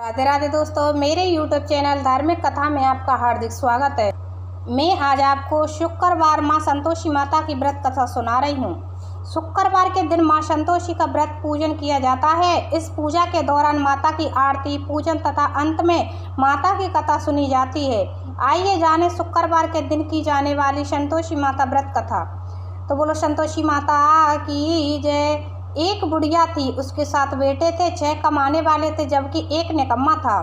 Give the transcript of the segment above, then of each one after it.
राधे राधे दोस्तों, मेरे YouTube channel धार्मिक कथा में आपका हार्दिक स्वागत है। मैं आज आपको शुक्रवार मां संतोषी माता की व्रत कथा सुना रही हूँ। शुक्रवार के दिन मां संतोषी का व्रत पूजन किया जाता है। इस पूजा के दौरान माता की आरती, पूजन तथा अंत में माता की कथा सुनी जाती है। आइए जाने शुक्रवार के दिन की जाने वाली संतोषी माता व्रत कथा। तो बोलो संतोषी माता की जय। एक बुढ़िया थी, उसके 7 बेटे थे। 6 कमाने वाले थे जबकि एक निकम्मा था।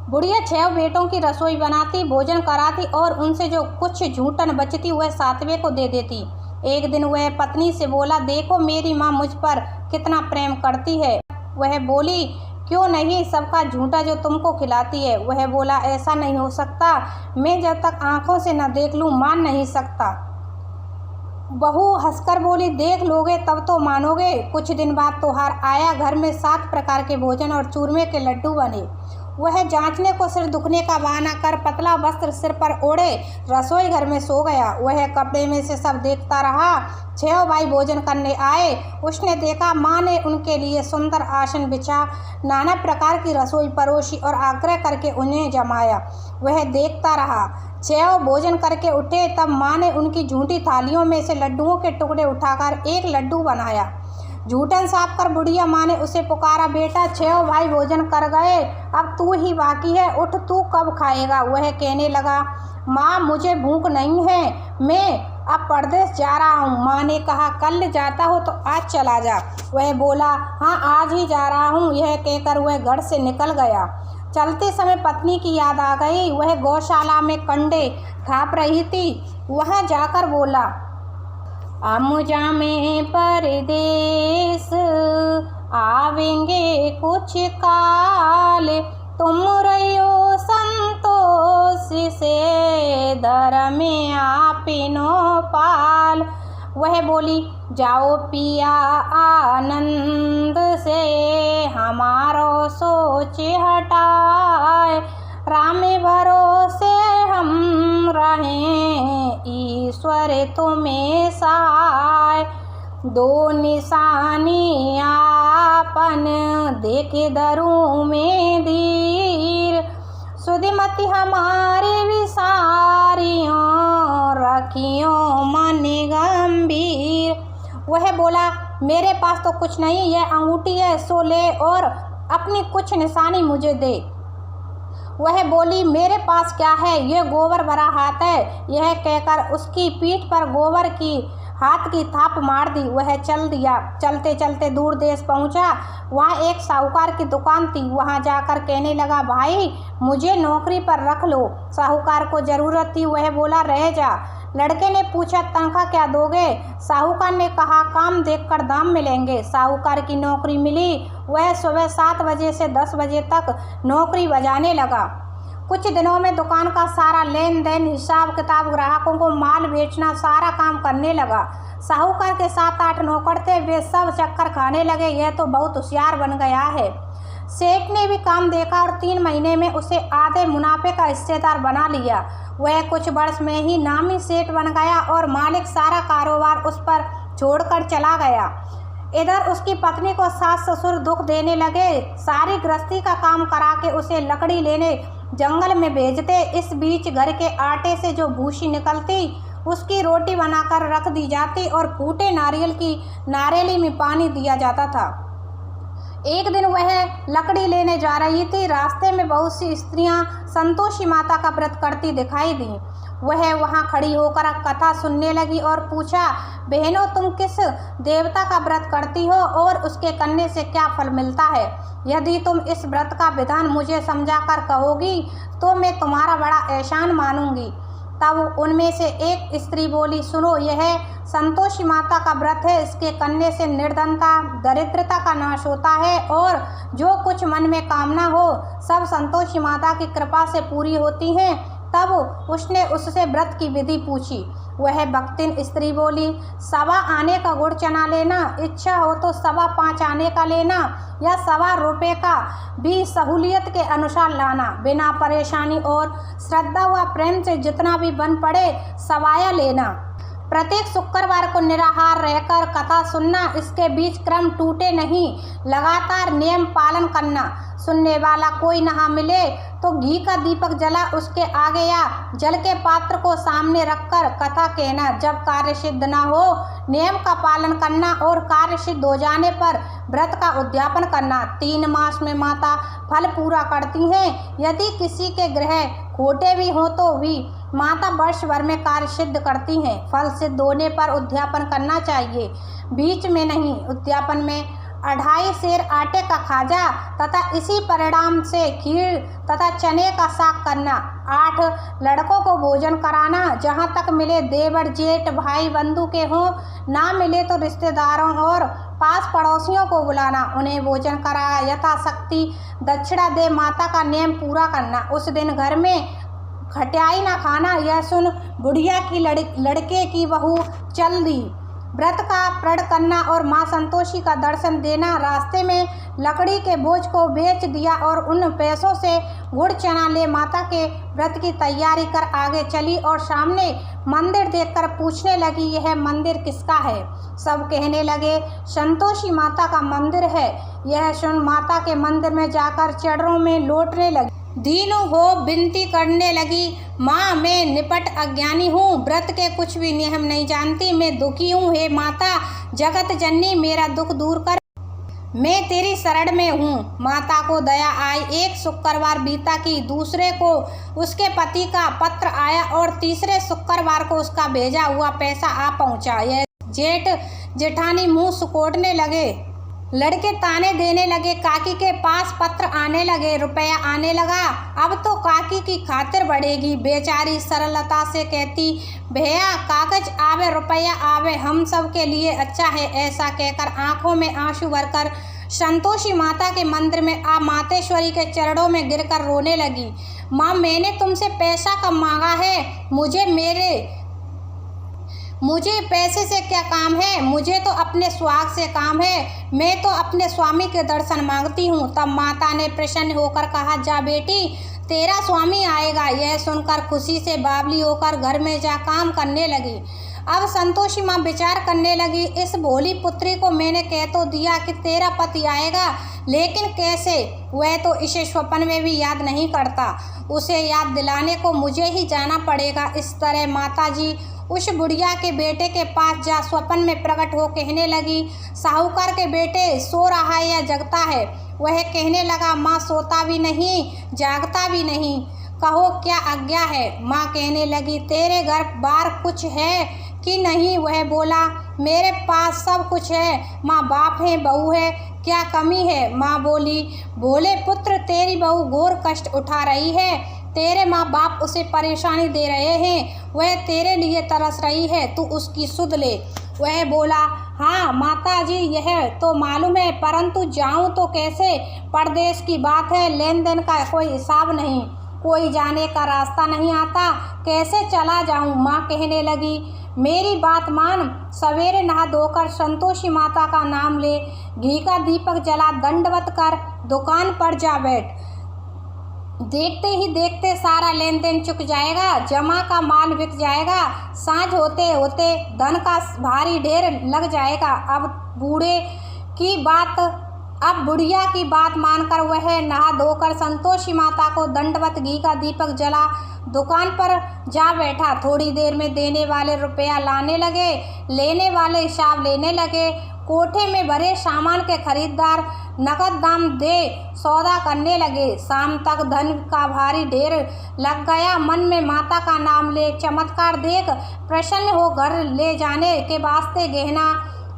बुढ़िया 6 बेटों की रसोई बनाती, भोजन कराती और उनसे जो कुछ झूठन बचती वह 7वें को दे देती। एक दिन वह पत्नी से बोला, देखो मेरी माँ मुझ पर कितना प्रेम करती है। वह बोली, क्यों नहीं, सबका झूठा जो तुमको खिलाती है। वह बोला, ऐसा नहीं हो सकता, मैं जब तक आंखों से न देख लूँ मान नहीं सकता। बहू हंसकर बोली, देख लोगे तब तो मानोगे। कुछ दिन बाद त्योहार आया। घर में 7 प्रकार के भोजन और चूरमे के लड्डू बने। वह जांचने को सिर दुखने का बहाना कर पतला वस्त्र सिर पर ओढ़े रसोई घर में सो गया। वह कपड़े में से सब देखता रहा। 6 भाई भोजन करने आए। उसने देखा माँ ने उनके लिए सुंदर आसन बिछा, नाना प्रकार की रसोई परोसी और आग्रह करके उन्हें जमाया। वह देखता रहा। 6 भोजन करके उठे तब माँ ने उनकी झूठी थालियों में से लड्डुओं के टुकड़े उठाकर एक लड्डू बनाया। झूठन साफ कर बुढ़िया माँ ने उसे पुकारा, बेटा 6 भाई भोजन कर गए, अब तू ही बाकी है, उठ, तू कब खाएगा। वह कहने लगा, माँ मुझे भूख नहीं है, मैं अब परदेश जा रहा हूँ। माँ ने कहा, कल जाता हो तो आज चला जा। वह बोला, हाँ आज ही जा रहा हूँ। यह कहकर वह घर से निकल गया। चलते समय पत्नी की याद आ गई। वह गौशाला में कंडे थाप रही थी। वहाँ जाकर बोला, हम जामे परदेस, आवेंगे कुछ काल, तुम रहियो संतोष से, दर में आपिनो पाल। वह बोली, जाओ पिया आनंद से, हमारो सोच हटाए, राम भरोसे हम रहें, ईश्वर तुम्हें सहाय। 2 निशानी आपन देख दरू में धीर, सुधिमति हमारे विसारियों, रखियो मन गंभीर। वह बोला, मेरे पास तो कुछ नहीं, यह अंगूठी है, सो ले और अपनी कुछ निशानी मुझे दे। वह बोली, मेरे पास क्या है, ये गोबर भरा हाथ है। यह कहकर उसकी पीठ पर गोबर की हाथ की थाप मार दी। वह चल दिया। चलते चलते दूर देश पहुंचा। वहाँ एक साहूकार की दुकान थी। वहाँ जाकर कहने लगा, भाई मुझे नौकरी पर रख लो। साहूकार को ज़रूरत थी। वह बोला, रह जा। लड़के ने पूछा, तनख्वाह क्या दोगे। साहूकार ने कहा, काम देखकर दाम मिलेंगे। साहूकार की नौकरी मिली। वह सुबह 7 बजे से 10 बजे तक नौकरी बजाने लगा। कुछ दिनों में दुकान का सारा लेन देन, हिसाब किताब, ग्राहकों को माल बेचना, सारा काम करने लगा। साहूकार के 7-8 नौकर थे, वे सब चक्कर खाने लगे, यह तो बहुत होशियार बन गया है। सेठ ने भी काम देखा और 3 महीने में उसे आधे मुनाफे का हिस्सेदार बना लिया। वह कुछ वर्ष में ही नामी सेठ बन गया और मालिक सारा कारोबार उस पर छोड़कर चला गया। इधर उसकी पत्नी को सास ससुर दुख देने लगे। सारी गृहस्थी का काम करा के उसे लकड़ी लेने जंगल में भेजते। इस बीच घर के आटे से जो भूसी निकलती उसकी रोटी बनाकर रख दी जाती और फूटे नारियल की नारेली में पानी दिया जाता था। एक दिन वह लकड़ी लेने जा रही थी। रास्ते में बहुत सी स्त्रियां संतोषी माता का व्रत करती दिखाई दी। वह वहां खड़ी होकर कथा सुनने लगी और पूछा, बहनों तुम किस देवता का व्रत करती हो और उसके करने से क्या फल मिलता है। यदि तुम इस व्रत का विधान मुझे समझाकर कहोगी तो मैं तुम्हारा बड़ा एहसान मानूंगी। तब उनमें से एक स्त्री बोली, सुनो, यह संतोषी माता का व्रत है। इसके करने से निर्धनता, दरिद्रता का नाश होता है और जो कुछ मन में कामना हो सब संतोषी माता की कृपा से पूरी होती हैं। तब उसने उससे व्रत की विधि पूछी। वह भक्तिन स्त्री बोली, 1.25 आने का गुड़ चना लेना, इच्छा हो तो 5.25 आने का लेना या 1.25 रुपये का भी सहूलियत के अनुसार लाना। बिना परेशानी और श्रद्धा व प्रेम से जितना भी बन पड़े सवाया लेना। प्रत्येक शुक्रवार को निराहार रहकर कथा सुनना, इसके बीच क्रम टूटे नहीं, लगातार नियम पालन करना। सुनने वाला कोई नहा मिले तो घी का दीपक जला उसके आगे या जल के पात्र को सामने रखकर कथा कहना। जब कार्य सिद्ध न हो, नियम का पालन करना और कार्य सिद्ध हो जाने पर व्रत का उद्यापन करना। 3 मास में माता फल पूरा करती हैं। यदि किसी के ग्रह खोटे भी हों तो भी माता वर्ष भर में कार्य सिद्ध करती हैं। फल सिद्ध होने पर उद्यापन करना चाहिए, बीच में नहीं। उद्यापन में 2.5 सेर आटे का खाजा तथा इसी परिणाम से खीर तथा चने का साग करना। 8 लड़कों को भोजन कराना, जहाँ तक मिले देवर जेठ भाई बंधु के हों, ना मिले तो रिश्तेदारों और पास पड़ोसियों को बुलाना, उन्हें भोजन कराया। यथाशक्ति दक्षिणा दे माता का नियम पूरा करना। उस दिन घर में खटियाई ना खाना। यह सुन बुढ़िया की लड़के की बहू चल दी। व्रत का प्रण करना और माँ संतोषी का दर्शन देना। रास्ते में लकड़ी के बोझ को बेच दिया और उन पैसों से गुड़ चना ले माता के व्रत की तैयारी कर आगे चली और सामने मंदिर देखकर पूछने लगी, यह मंदिर किसका है? सब कहने लगे, संतोषी माता का मंदिर है। यह सुन माता के मंदिर में जाकर चरणों में लौटने लगी। दीनों हो विनती करने लगी, माँ मैं निपट अज्ञानी हूँ, व्रत के कुछ भी नियम नहीं जानती, मैं दुखी हूँ। हे माता जगत जननी, मेरा दुख दूर कर, मैं तेरी शरण में हूँ। माता को दया आई। एक शुक्रवार बीता कि दूसरे को उसके पति का पत्र आया और तीसरे शुक्रवार को उसका भेजा हुआ पैसा आ पहुँचा। यह जेठ जेठानी मुँह सुकोड़ने लगे, लड़के ताने देने लगे। काकी के पास पत्र आने लगे, रुपया आने लगा। अब तो काकी की खातिर बढ़ेगी। बेचारी सरलता से कहती, भैया कागज आवे रुपया आवे, हम सब के लिए अच्छा है। ऐसा कहकर आंखों में आंसू भरकर संतोषी माता के मंदिर में आ मातेश्वरी के चरणों में गिरकर रोने लगी। माँ मैंने तुमसे पैसा कम मांगा है, मुझे पैसे से क्या काम है, मुझे तो अपने सुहाग से काम है, मैं तो अपने स्वामी के दर्शन मांगती हूँ। तब माता ने प्रसन्न होकर कहा, जा बेटी तेरा स्वामी आएगा। यह सुनकर खुशी से बावली होकर घर में जा काम करने लगी। अब संतोषी माँ विचार करने लगी, इस भोली पुत्री को मैंने कह तो दिया कि तेरा पति आएगा, लेकिन कैसे? वह तो इसे स्वप्न में भी याद नहीं करता, उसे याद दिलाने को मुझे ही जाना पड़ेगा। इस तरह माताजी उस बुढ़िया के बेटे के पास जा स्वप्न में प्रकट हो कहने लगी, साहूकार के बेटे सो रहा है या जगता है? वह कहने लगा, माँ सोता भी नहीं जागता भी नहीं, कहो क्या आज्ञा है? माँ कहने लगी, तेरे घर बार कुछ है कि नहीं? वह बोला, मेरे पास सब कुछ है माँ, बाप है बहू है, क्या कमी है? माँ बोली, भोले पुत्र तेरी बहू घोर कष्ट उठा रही है, तेरे माँ बाप उसे परेशानी दे रहे हैं, वह तेरे लिए तरस रही है, तू उसकी सुध ले। वह बोला, हाँ माताजी यह तो मालूम है, परंतु जाऊं तो कैसे? परदेश की बात है, लेन देन का कोई हिसाब नहीं, कोई जाने का रास्ता नहीं आता, कैसे चला जाऊं? माँ कहने लगी, मेरी बात मान, सवेरे नहा धोकर संतोषी माता का नाम ले, घी का दीपक जला, दंडवत कर दुकान पर जा बैठ, देखते ही देखते सारा लेन देन चुक जाएगा, जमा का माल बिक जाएगा, सांझ होते होते धन का भारी ढेर लग जाएगा। अब बुढ़िया की बात मानकर वह नहा धोकर संतोषी माता को दंडवत घी का दीपक जला दुकान पर जा बैठा। थोड़ी देर में देने वाले रुपया लाने लगे, लेने वाले हिसाब लेने लगे। कोठे में भरे सामान के खरीदार नकद दाम दे सौदा करने लगे। शाम तक धन का भारी ढेर लग गया। मन में माता का नाम ले चमत्कार देख प्रसन्न हो घर ले जाने के वास्ते गहना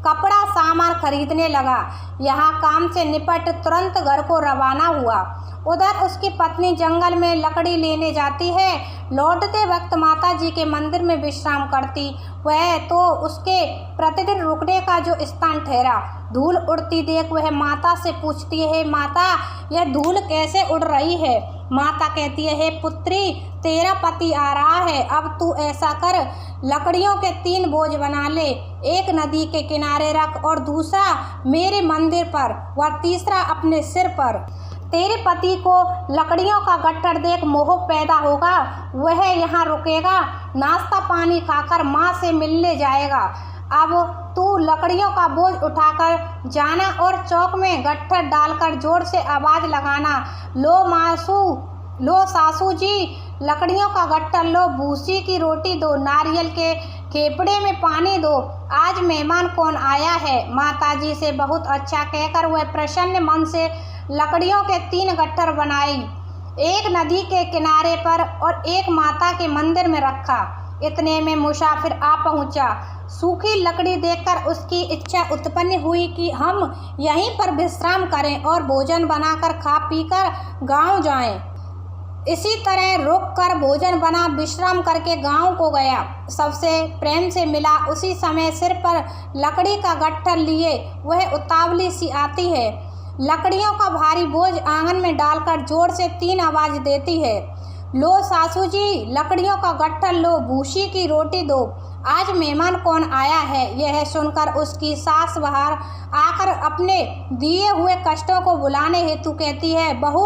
कपड़ा सामान खरीदने लगा। यहाँ काम से निपट तुरंत घर को रवाना हुआ। उधर उसकी पत्नी जंगल में लकड़ी लेने जाती है। लौटते वक्त माता जी के मंदिर में विश्राम करती। वह तो उसके प्रतिदिन रुकने का जो स्थान ठहरा। धूल उड़ती देख वह माता से पूछती है, माता यह धूल कैसे उड़ रही है? माता कहती है, हे पुत्री तेरा पति आ रहा है, अब तू ऐसा कर लकड़ियों के 3 बोझ बना ले, एक नदी के किनारे रख और दूसरा मेरे मंदिर पर व तीसरा अपने सिर पर। तेरे पति को लकड़ियों का गट्ठर देख मोह पैदा होगा, वह यहाँ रुकेगा, नाश्ता पानी खाकर माँ से मिलने जाएगा। अब तू लकड़ियों का बोझ उठाकर जाना और चौक में गट्ठर डालकर जोर से आवाज़ लगाना, लो सासू जी, लकड़ियों का गट्ठर लो, भूसी की रोटी दो, नारियल के खेपड़े में पानी दो, आज मेहमान कौन आया है। माताजी से बहुत अच्छा कहकर वह प्रसन्न मन से लकड़ियों के 3 गट्ठर बनाई, एक नदी के किनारे पर और एक माता के मंदिर में रखा। इतने में मुसाफिर आ पहुंचा। सूखी लकड़ी देखकर उसकी इच्छा उत्पन्न हुई कि हम यहीं पर विश्राम करें और भोजन बनाकर खा पीकर गांव जाएं। इसी तरह रुक कर भोजन बना विश्राम करके गांव को गया। सबसे प्रेम से मिला। उसी समय सिर पर लकड़ी का गट्ठर लिए वह उतावली सी आती है, लकड़ियों का भारी बोझ आंगन में डालकर जोर से 3 आवाज़ देती है, लो सासू जी, लकड़ियों का गट्ठर लो, भूसी की रोटी दो, आज मेहमान कौन आया है। यह सुनकर उसकी सास बाहर आकर अपने दिए हुए कष्टों को बुलाने हेतु कहती है, बहू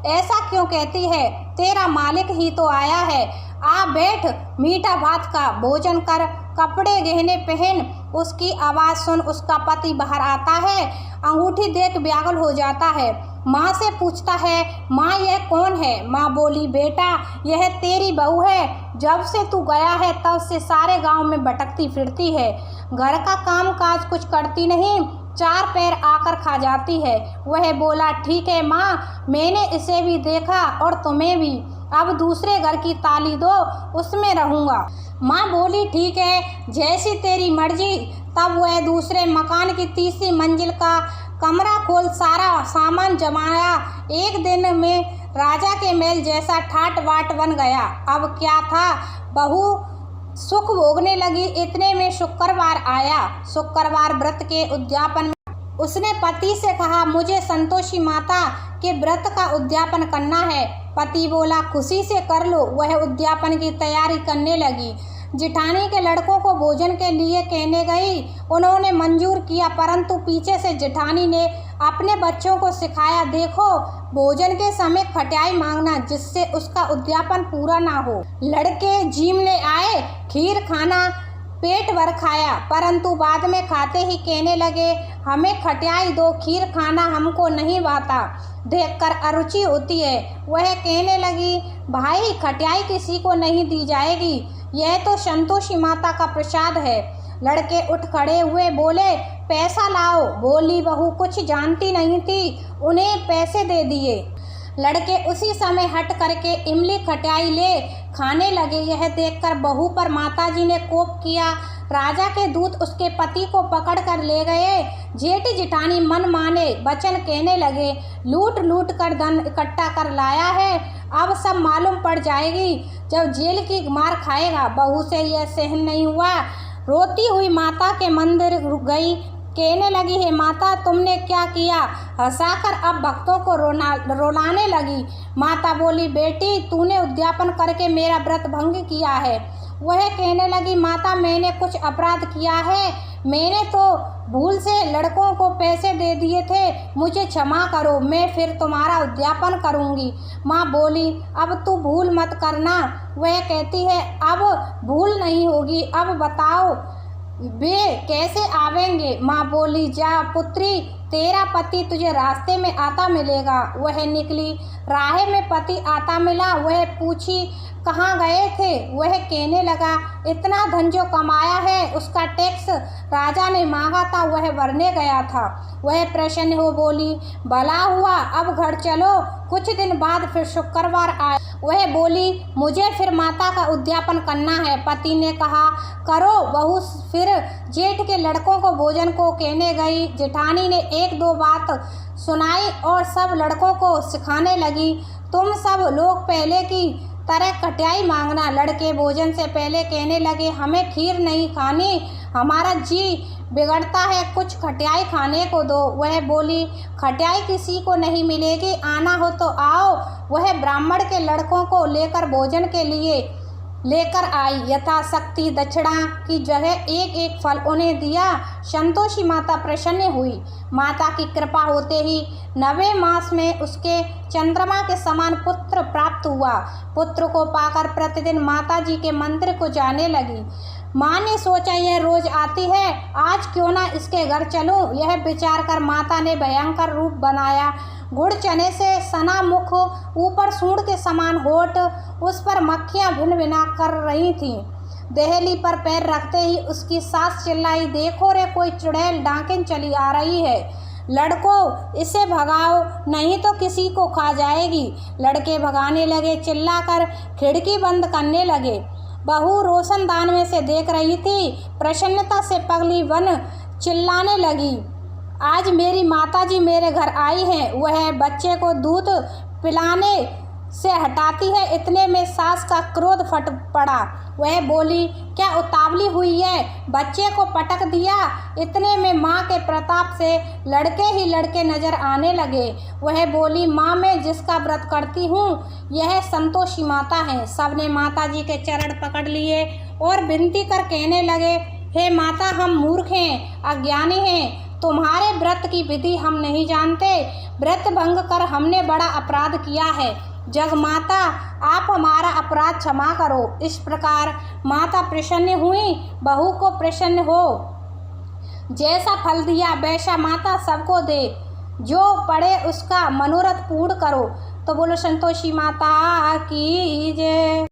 ऐसा क्यों कहती है, तेरा मालिक ही तो आया है, आ बैठ, मीठा भात का भोजन कर, कपड़े गहने पहन। उसकी आवाज़ सुन उसका पति बाहर आता है, अंगूठी देख व्याकुल हो जाता है। माँ से पूछता है, माँ यह कौन है। माँ बोली, बेटा यह तेरी बहू है, जब से तू गया है तब से सारे गांव में भटकती फिरती है, घर का काम काज कुछ करती नहीं, 4 पैर आकर खा जाती है। वह बोला, ठीक है माँ, मैंने इसे भी देखा और तुम्हें भी, अब दूसरे घर की ताली दो, उसमें रहूँगा। माँ बोली, ठीक है, जैसी तेरी मर्जी। तब वह दूसरे मकान की 3री मंजिल का कमरा खोल सारा सामान जमाया। एक दिन में राजा के महल जैसा ठाट बाट बन गया। अब क्या था, बहू सुख भोगने लगी। इतने में शुक्रवार आया। शुक्रवार व्रत के उद्यापन में उसने पति से कहा, मुझे संतोषी माता के व्रत का उद्यापन करना है। पति बोला, खुशी से कर लो। वह उद्यापन की तैयारी करने लगी। जिठानी के लड़कों को भोजन के लिए कहने गई। उन्होंने मंजूर किया, परंतु पीछे से जिठानी ने अपने बच्चों को सिखाया, देखो भोजन के समय खटाई मांगना, जिससे उसका उद्यापन पूरा ना हो। लड़के जीमने आए, खीर खाना पेट भर खाया, परंतु बाद में खाते ही कहने लगे, हमें खटाई दो, खीर खाना हमको नहीं भाता, देखकर अरुचि होती है। वह कहने लगी, भाई खटाई किसी को नहीं दी जाएगी, यह तो संतोषी माता का प्रसाद है। लड़के उठ खड़े हुए, बोले, पैसा लाओ। बोली बहू कुछ जानती नहीं थी, उन्हें पैसे दे दिए। लड़के उसी समय हट करके इमली खटाई ले खाने लगे। यह देखकर बहू पर माताजी ने कोप किया। राजा के दूत उसके पति को पकड़ कर ले गए। जेठ जिठानी मन माने वचन कहने लगे, लूट लूट कर धन इकट्ठा कर लाया है, अब सब मालूम पड़ जाएगी, जब जेल की मार खाएगा। बहू से यह सहन नहीं हुआ। रोती हुई माता के मंदिर गई, कहने लगी, हे माता तुमने क्या किया। हंसाकर अब भक्तों को रुलाने लगी। माता बोली, बेटी तूने उद्यापन करके मेरा व्रत भंग किया है। वह कहने लगी, माता मैंने कुछ अपराध किया है, मैंने तो भूल से लड़कों को पैसे दे दिए थे, मुझे क्षमा करो, मैं फिर तुम्हारा उद्यापन करूंगी। माँ बोली, अब तू भूल मत करना। वह कहती है, अब भूल नहीं होगी, अब बताओ वे कैसे आवेंगे। माँ बोली, जा पुत्री, तेरा पति तुझे रास्ते में आता मिलेगा। वह निकली, राह में पति आता मिला। वह पूछी, कहाँ गए थे। वह कहने लगा, इतना धन जो कमाया है उसका टैक्स राजा ने मांगा था, वह भरने गया था। वह प्रसन्न हो बोली, भला हुआ, अब घर चलो। कुछ दिन बाद फिर शुक्रवार आया। वह बोली, मुझे फिर माता का उद्यापन करना है। पति ने कहा, करो। बहू फिर जेठ के लड़कों को भोजन को कहने गई। जेठानी ने 1-2 बात सुनाई और सब लड़कों को सिखाने लगी, तुम सब लोग पहले की तरह खटाई मांगना। लड़के भोजन से पहले कहने लगे, हमें खीर नहीं खानी, हमारा जी बिगड़ता है, कुछ खटाई खाने को दो। वह बोली, खटाई किसी को नहीं मिलेगी, आना हो तो आओ। वह ब्राह्मण के लड़कों को लेकर भोजन के लिए लेकर आई। यथाशक्ति दक्षिणा की जगह एक एक फल उन्हें दिया। संतोषी माता प्रसन्न हुई। माता की कृपा होते ही 9वें मास में उसके चंद्रमा के समान पुत्र प्राप्त हुआ। पुत्र को पाकर प्रतिदिन माता जी के मंदिर को जाने लगी। माँ ने सोचा यह रोज आती है, आज क्यों ना इसके घर चलूं। यह विचार कर माता ने भयंकर रूप बनाया। गुड़ चने से सना मुख, ऊपर सूंड के समान होठ, उस पर मक्खियाँ भिन भिना कर रही थीं। देहली पर पैर रखते ही उसकी सास चिल्लाई, देखो रे कोई चुड़ैल डाकिन चली आ रही है, लड़कों इसे भगाओ नहीं तो किसी को खा जाएगी। लड़के भगाने लगे, चिल्लाकर खिड़की बंद करने लगे। बहू रोशनदान में से देख रही थी। प्रसन्नता से पगली बन चिल्लाने लगी, आज मेरी माताजी मेरे घर आई हैं। वह बच्चे को दूध पिलाने से हटाती है, इतने में सास का क्रोध फट पड़ा। वह बोली, क्या उतावली हुई है, बच्चे को पटक दिया। इतने में माँ के प्रताप से लड़के ही लड़के नजर आने लगे। वह बोली, माँ मैं जिसका व्रत करती हूँ यह संतोषी माता है। सबने माता जी के चरण पकड़ लिए और विनती कर कहने लगे, हे माता हम मूर्ख हैं, अज्ञानी हैं, तुम्हारे व्रत की विधि हम नहीं जानते। व्रत भंग कर हमने बड़ा अपराध किया है। जग माता आप हमारा अपराध क्षमा करो। इस प्रकार माता प्रसन्न हुई। बहू को प्रसन्न हो, जैसा फल दिया वैसा माता सबको दे, जो पड़े उसका मनोरथ पूर्ण करो। तो बोलो संतोषी माता की जय।